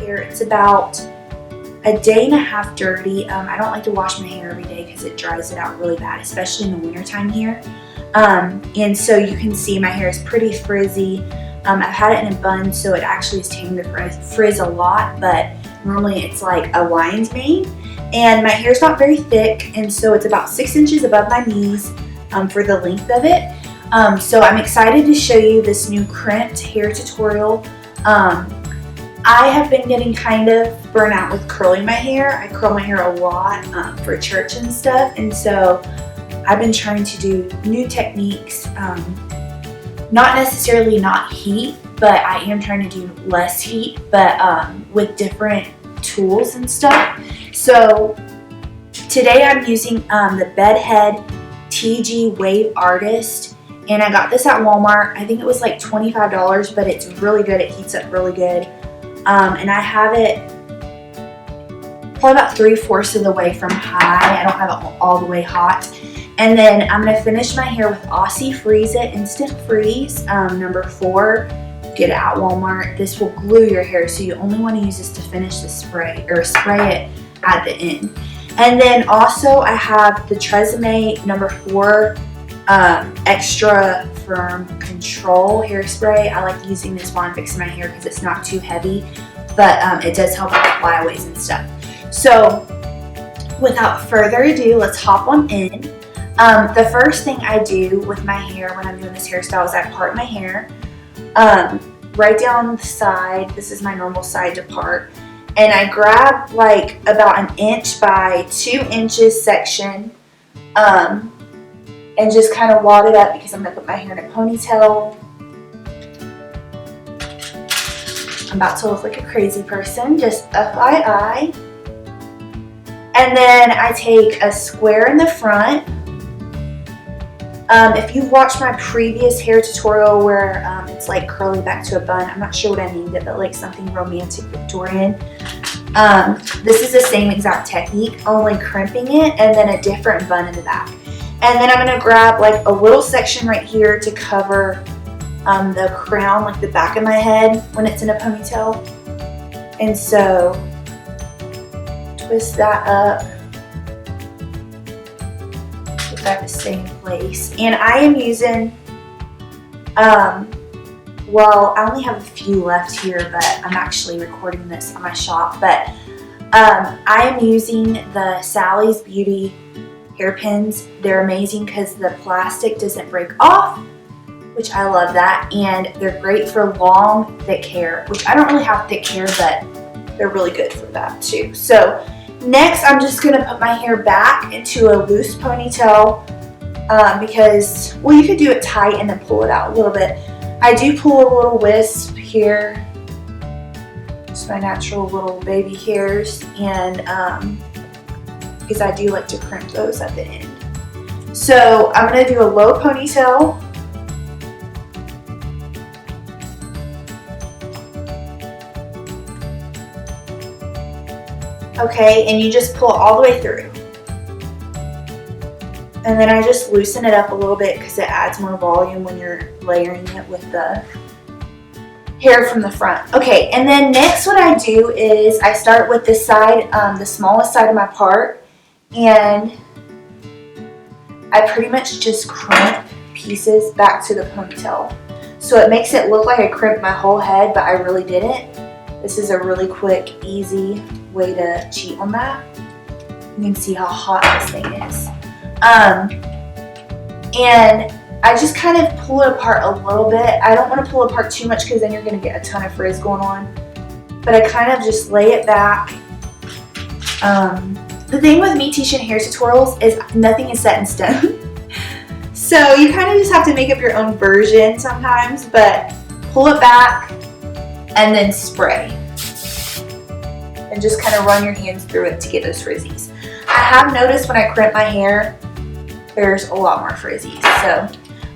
hair. It's about a day and a half dirty. I don't like to wash my hair every day because it dries it out really bad, especially in the winter time here. And so you can see my hair is pretty frizzy. I've had it in a bun, so it actually is tamed the frizz a lot, but normally it's like a lion's mane. And my hair's not very thick, and so it's about 6 inches above my knees for the length of it. So I'm excited to show you this new crimped hair tutorial. I have been getting kind of burnt out with curling my hair. I curl my hair a lot for church and stuff, and so I've been trying to do new techniques. Not necessarily not heat, but I am trying to do less heat, but with different tools and stuff. So today I'm using the Bedhead TG Wave Artist, and I got this at Walmart. I think it was like $25, but it's really good. It heats up really good. And I have it probably about 3/4 of the way from high. I don't have it all the way hot. And then I'm going to finish my hair with Aussie Freeze It Instant Freeze number 4. Get it at Walmart. This will glue your hair, so you only want to use this to finish the spray, or spray it at the end. And then also I have the Tresemme number 4 extra firm control hairspray. I like using this while I'm fixing my hair because it's not too heavy, but it does help with flyaways and stuff. So without further ado, let's hop on in. The first thing I do with my hair when I'm doing this hairstyle is I part my hair right down the side. This is my normal side to part, and I grab like about 1 inch by 2 inches section and just kind of wad it up because I'm going to put my hair in a ponytail. I'm about to look like a crazy person, just FYI. And then I take a square in the front. If you've watched my previous hair tutorial where it's like curly back to a bun, I'm not sure what I named it, but like something romantic Victorian. This is the same exact technique, only crimping it and then a different bun in the back. And then I'm going to grab like a little section right here to cover the crown, like the back of my head when it's in a ponytail. And so twist that up. Get that to stay in place. And I am using, well, I only have a few left here, but I'm actually recording this on my shop. But I am using the Sally's Beauty hairpins. They're amazing because the plastic doesn't break off, which I love that, and they're great for long, thick hair, which I don't really have thick hair, but they're really good for that too. So next, I'm just going to put my hair back into a loose ponytail because, well, you could do it tight and then pull it out a little bit. I do pull a little wisp here, just my natural little baby hairs, and because I do like to crimp those at the end. So I'm going to do a low ponytail. Okay, and you just pull it all the way through. And then I just loosen it up a little bit because it adds more volume when you're layering it with the hair from the front. Okay, and then next what I do is I start with this side, the smallest side of my part, and I pretty much just crimp pieces back to the ponytail. So it makes it look like I crimped my whole head, but I really didn't. This is a really quick, easy way to cheat on that. You can see how hot this thing is. And I just kind of pull it apart a little bit. I don't want to pull it apart too much because then you're going to get a ton of frizz going on. But I kind of just lay it back. The thing with me teaching hair tutorials is nothing is set in stone. So you kind of just have to make up your own version sometimes, but pull it back and then spray. And just kind of run your hands through it to get those frizzies. I have noticed when I crimp my hair, there's a lot more frizzies. So,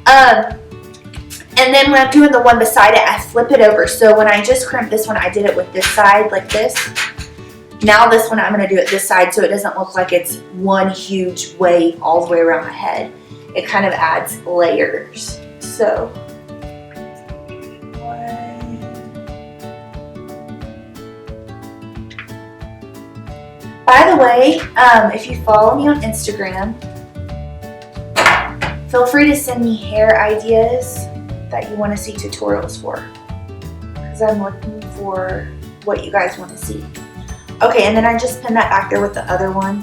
and then when I'm doing the one beside it, I flip it over. So when I just crimped this one, I did it with this side like this. Now this one, I'm going to do it this side so it doesn't look like it's one huge wave all the way around my head. It kind of adds layers. So, By the way, if you follow me on Instagram, feel free to send me hair ideas that you want to see tutorials for, because I'm looking for what you guys want to see. Okay, and then I just pinned that back there with the other one.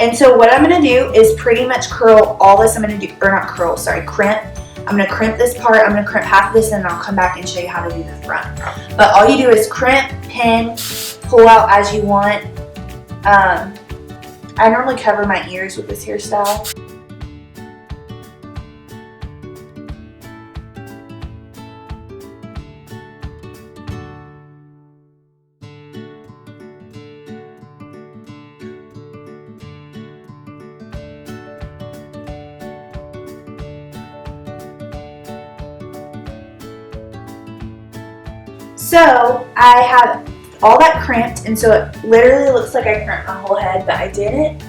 And so what I'm going to do is pretty much curl all this. I'm going to do, or not curl, sorry, crimp. I'm going to crimp this part. I'm going to crimp half of this, and then I'll come back and show you how to do the front. But all you do is crimp, pin, pull out as you want. I normally cover my ears with this hairstyle. So I have all that crimped, and so it literally looks like I crimped my whole head, but I didn't.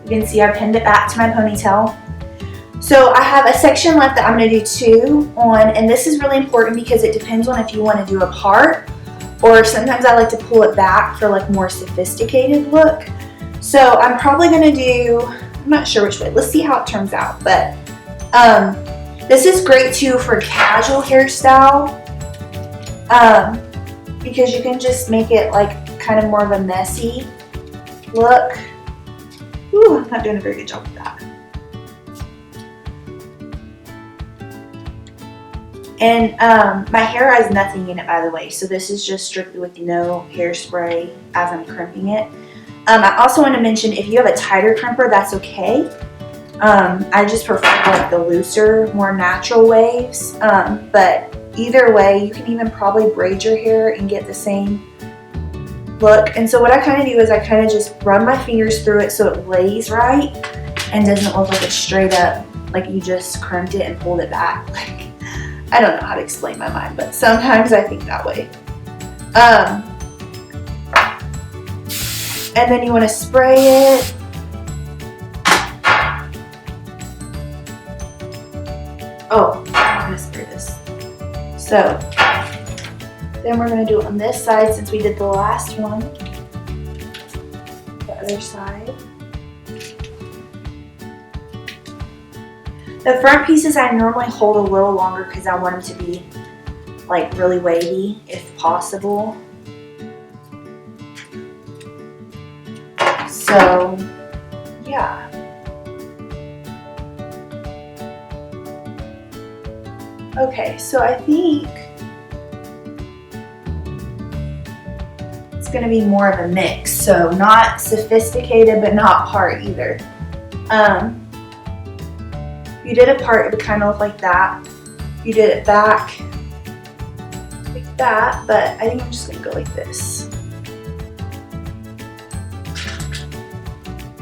You can see I pinned it back to my ponytail. So I have a section left that I'm going to do 2 on, and this is really important because it depends on if you want to do a part, or sometimes I like to pull it back for like more sophisticated look. So I'm probably going to do, I'm not sure which way, let's see how it turns out, but this is great too for casual hairstyle. Because you can just make it like kind of more of a messy look. Ooh, I'm not doing a very good job with that. And my hair has nothing in it, by the way, so this is just strictly with no hairspray as I'm crimping it. I also want to mention, if you have a tighter crimper, that's okay. I just prefer like the looser, more natural waves, but either way, you can even probably braid your hair and get the same look. And so what I kind of do is I kind of just run my fingers through it so it lays right and doesn't look like it's straight up, like you just crimped it and pulled it back. Like, I don't know how to explain my mind, but sometimes I think that way. And then you want to spray it. Oh, I'm going to spray this. So, then we're going to do it on this side since we did the last one. The other side. The front pieces I normally hold a little longer because I want them to be like really wavy if possible. So, yeah. Okay, so I think it's going to be more of a mix. So not sophisticated, but not part either. If you did a part, it would kind of look like that. If you did it back, like that, but I think I'm just going to go like this.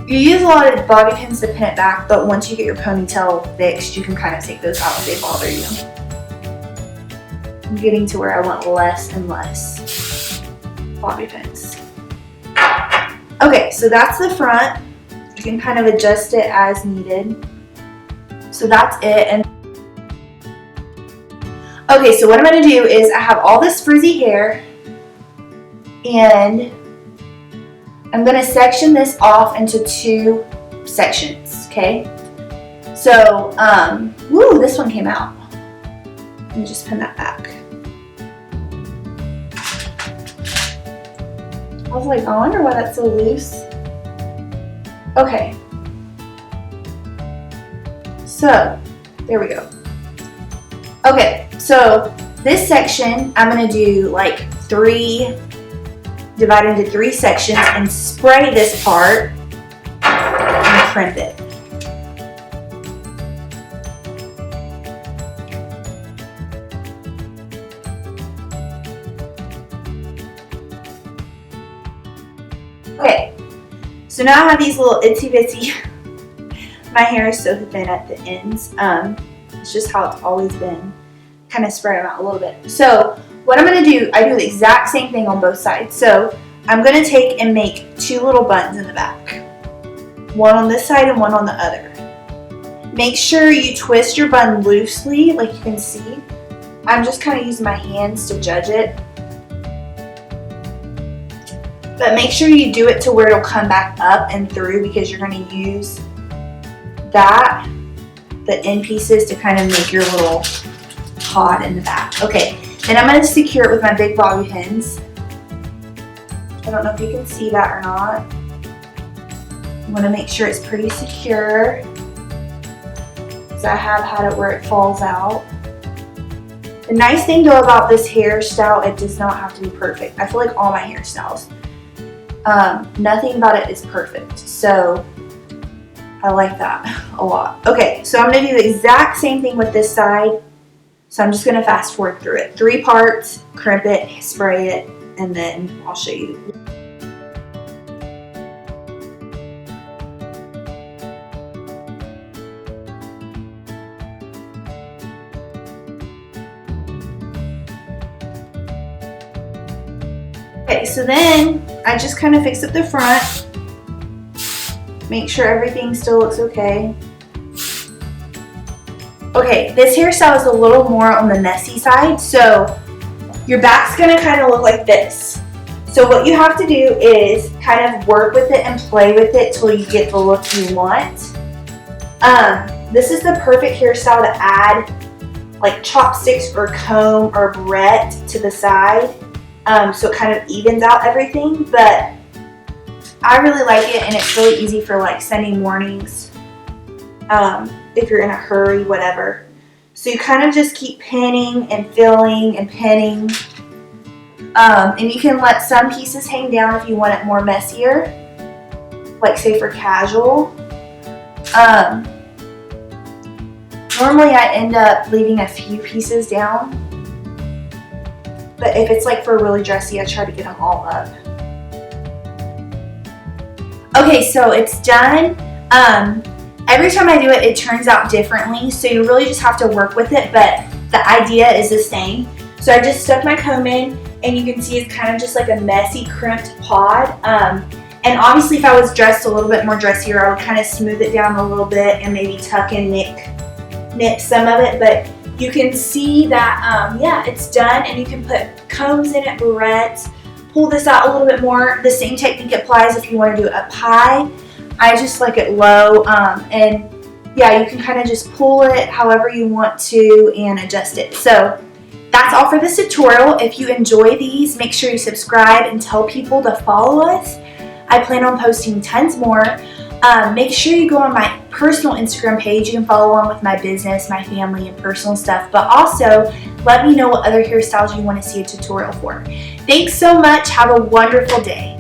You use a lot of bobby pins to pin it back, but once you get your ponytail fixed, you can kind of take those out if they bother you. I'm getting to where I want less and less bobby pins. Okay, so that's the front. You can kind of adjust it as needed. So that's it. And okay, so what I'm going to do is I have all this frizzy hair, and I'm going to section this off into 2 sections, okay? So, woo, this one came out. Let me just pin that back. I was like, I wonder why that's so loose. Okay. So, there we go. Okay, so this section, I'm going to do like 3, divide into 3 sections and spray this part and crimp it. Okay, so now I have these little itsy bitsy. My hair is so thin at the ends. It's just how it's always been. Kind of spray them out a little bit. So what I'm going to do, I do the exact same thing on both sides. So I'm going to take and make 2 little buttons in the back. One on this side and one on the other. Make sure you twist your bun loosely, like you can see. I'm just kind of using my hands to judge it. But make sure you do it to where it'll come back up and through, because you're going to use the end pieces to kind of make your little pod in the back. Okay, then I'm going to secure it with my big bobby pins. I don't know if you can see that or not. I'm going to make sure it's pretty secure, because I have had it where it falls out. The nice thing though about this hairstyle, it does not have to be perfect. I feel like all my hairstyles, nothing about it is perfect. So I like that a lot. Okay, so I'm going to do the exact same thing with this side. So I'm just going to fast forward through it. 3 parts, crimp it, spray it, and then I'll show you. Okay, so then I just kind of fix up the front. Make sure everything still looks okay. Okay, this hairstyle is a little more on the messy side, so your back's gonna kind of look like this. So what you have to do is kind of work with it and play with it till you get the look you want. This is the perfect hairstyle to add like chopsticks or comb or barrette to the side, so it kind of evens out everything. But I really like it, and it's really easy for like Sunday mornings, if you're in a hurry, whatever. So you kind of just keep pinning and filling and pinning, and you can let some pieces hang down if you want it more messier, like say for casual. Normally I end up leaving a few pieces down, but if it's like for really dressy, I try to get them all up. Okay, so it's done. Every time I do it, it turns out differently, so you really just have to work with it, but the idea is the same. So I just stuck my comb in, and you can see it's kind of just like a messy, crimped pod. And obviously if I was dressed a little bit more dressier, I would kind of smooth it down a little bit and maybe tuck and nip some of it, but you can see that, yeah, it's done, and you can put combs in it, barrettes, pull this out a little bit more. The same technique applies if you want to do it up high. I just like it low, and yeah, you can kind of just pull it however you want to and adjust it. So that's all for this tutorial. If you enjoy these, make sure you subscribe and tell people to follow us. I plan on posting tons more. Make sure you go on my personal Instagram page. You can follow along with my business, my family, and personal stuff, but also let me know what other hairstyles you want to see a tutorial for. Thanks so much. Have a wonderful day.